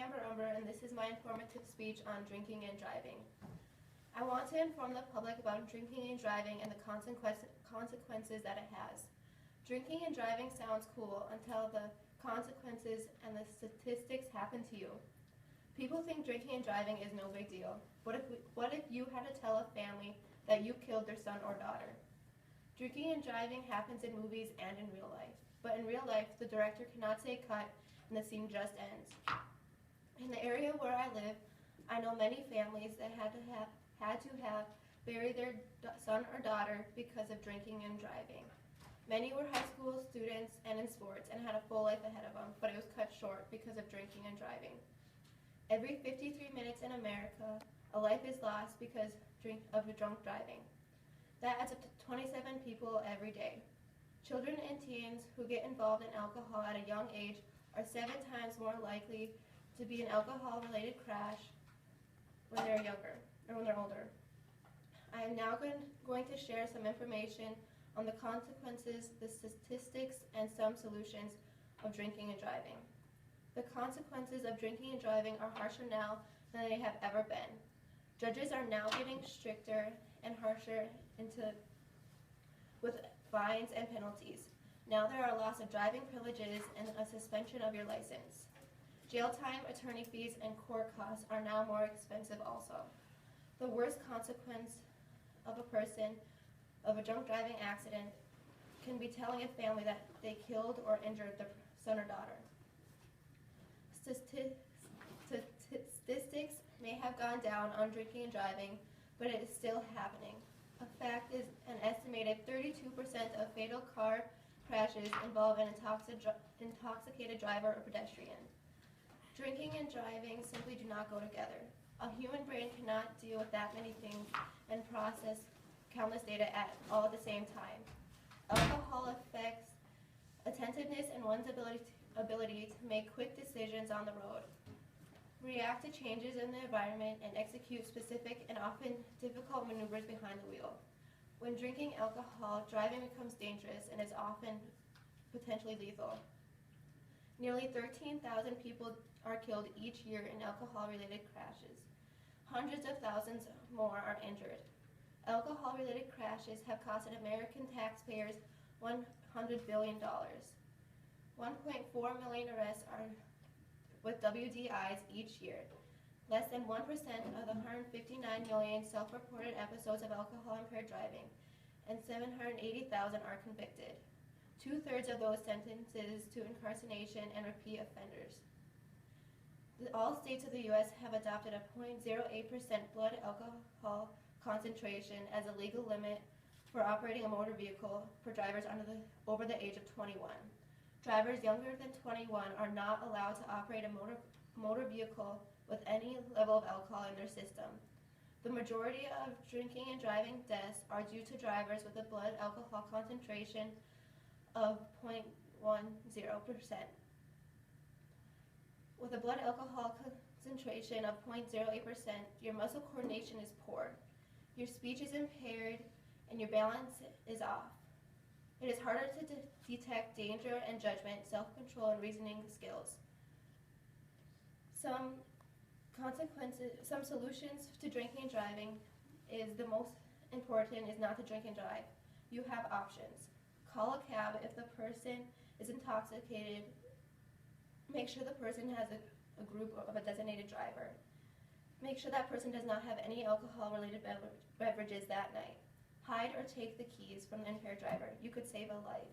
Umber, and this is my informative speech on drinking and driving. I want to inform the public about drinking and driving and the consequences that it has. Drinking and driving sounds cool until the consequences and the statistics happen to you. People think drinking and driving is no big deal. What if you had to tell a family that you killed their son or daughter? Drinking and driving happens in movies and in real life. But in real life, the director cannot say cut and the scene just ends. In the area where I live, I know many families that had to have buried their son or daughter because of drinking and driving. Many were high school students and in sports and had a full life ahead of them, but it was cut short because of drinking and driving. Every 53 minutes in America, a life is lost because of drunk driving. That adds up to 27 people every day. Children and teens who get involved in alcohol at a young age are 7 times more likely to be an alcohol-related crash when they're younger or when they're older. I am now going to share some information on the consequences, the statistics, and some solutions of drinking and driving. The consequences of drinking and driving are harsher now than they have ever been. Judges are now getting stricter and harsher with fines and penalties. Now there are loss of driving privileges and a suspension of your license. Jail time, attorney fees, and court costs are now more expensive also. The worst consequence of a drunk driving accident can be telling a family that they killed or injured their son or daughter. Statistics may have gone down on drinking and driving, but it is still happening. A fact is an estimated 32% of fatal car crashes involve an intoxicated driver or pedestrian. Drinking and driving simply do not go together. A human brain cannot deal with that many things and process countless data all at the same time. Alcohol affects attentiveness and one's ability to make quick decisions on the road, react to changes in the environment, and execute specific and often difficult maneuvers behind the wheel. When drinking alcohol, driving becomes dangerous and is often potentially lethal. Nearly 13,000 people are killed each year in alcohol-related crashes. Hundreds of thousands more are injured. Alcohol-related crashes have costed American taxpayers $100 billion. 1.4 million arrests are with WDIs each year. Less than 1% of the 159 million self-reported episodes of alcohol-impaired driving, and 780,000 are convicted. 2/3 of those sentences to incarceration and repeat offenders. All states of the U.S. have adopted a 0.08% blood alcohol concentration as a legal limit for operating a motor vehicle for drivers over the age of 21. Drivers younger than 21 are not allowed to operate a motor vehicle with any level of alcohol in their system. The majority of drinking and driving deaths are due to drivers with a blood alcohol concentration of 0.10%. With a blood alcohol concentration of 0.08%, your muscle coordination is poor, your speech is impaired, and your balance is off. It is harder to detect danger and judgment, self-control, and reasoning skills. Some solutions to drinking and driving is the most important is not to drink and drive. You have options. Call a cab if the person is intoxicated. Make sure the person has a group of a designated driver. Make sure that person does not have any alcohol-related beverages that night. Hide or take the keys from the impaired driver. You could save a life.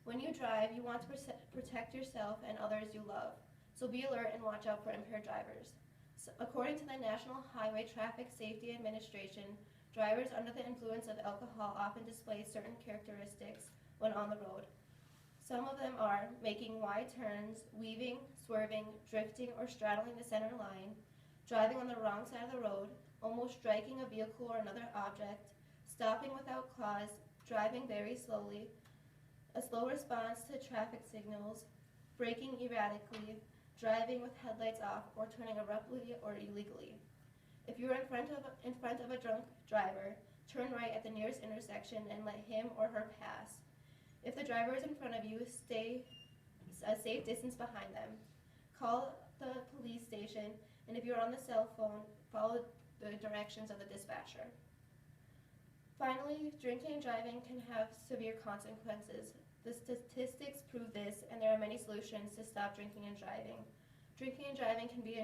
When you drive, you want to protect yourself and others you love. So be alert and watch out for impaired drivers. So, according to the National Highway Traffic Safety Administration, drivers under the influence of alcohol often display certain characteristics when on the road. Some of them are making wide turns, weaving, swerving, drifting, or straddling the center line, driving on the wrong side of the road, almost striking a vehicle or another object, stopping without cause, driving very slowly, a slow response to traffic signals, braking erratically, driving with headlights off, or turning abruptly or illegally. If you are in front of a drunk driver, turn right at the nearest intersection and let him or her pass. If the driver is in front of you, stay a safe distance behind them. Call the police station, and if you're on the cell phone, follow the directions of the dispatcher. Finally, drinking and driving can have severe consequences. The statistics prove this, and there are many solutions to stop drinking and driving. Drinking can be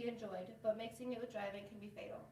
enjoyed, but mixing it with driving can be fatal.